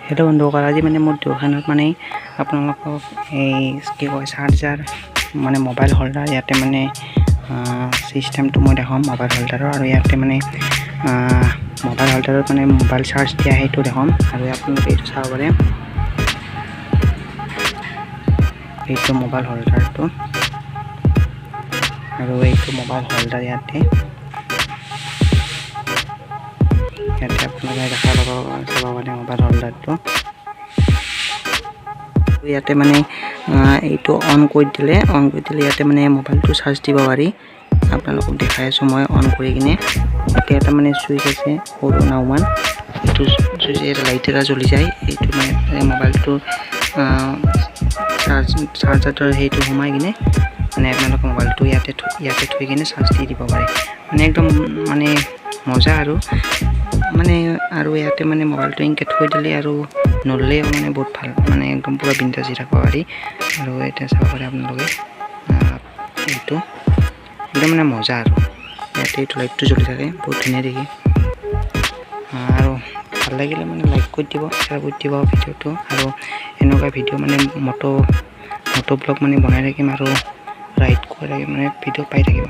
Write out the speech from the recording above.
hello बंधुসকল আজি মানে মোৰ দোকানত মানে আপোনালোকক এই কি কয় চাৰ্জাৰ মানে মোবাইল হোল্ডাৰ ইয়াতে মানে সিস্টেমটো মই দেখাম মোবাইল হোল্ডাৰৰ আৰু ইয়াতে মানে মোবাইল হোল্ডাৰত মানে মোবাইল চাৰ্জ দিয়া হেতু দেখাম আৰু আপোনালোকে এইটো চাব পাৰে এইটো মোবাইল হোল্ডাৰটো আৰু এইটো মোবাইল হোল্ডাৰ ইয়াতে আপোনালোকে দেখা পাব চাব পাৰে মোবাইল হোল্ডাৰটো ইয়াতে মানে এইটো অন কৰি দিলে ইয়াতে মানে মোবাইলটো চাৰ্জ দিব পাৰি আপোনালোকক দেখাই আছো মই অন কৰি কিনে এটা মানে সুইচ আছে সৰু নাওমান এইটো সুইচ এটা লাইট এটা জ্বলি যায় এইটো মানে মোবাইলটো চাৰ্জাৰৰ হেইটো সোমাই কিনে মানে আপোনালোক মোবাইলটো ইয়াতে থৈ কিনে চাৰ্জ দি দিব পাৰে মানে একদম মানে মজা আৰু ইয়াতে মানে মোবাইলটো ইনকে থৈ দিলে আৰু নললে মানে বহুত ভাল মানে একদম পুৰা বিন্দাজি ৰাখিব পাৰি আৰু এটা চাব পাৰে আপোনালোকে এইটো একদম মানে মজা আৰু ইয়াতে এইটো লাইটটো জ্বলি থাকে বহুত ধুনীয়া দেখি আৰু ভাল লাগিলে মানে লাইক কৰি দিব শ্বেয়াৰ কৰি দিব ভিডিঅ'টো আৰু এনেকুৱা ভিডিঅ' মানে মটো ব্লগ মানে বনাই ৰাখিম আৰু ৰাইড কৰি মানে ভিডিঅ' পাই থাকিব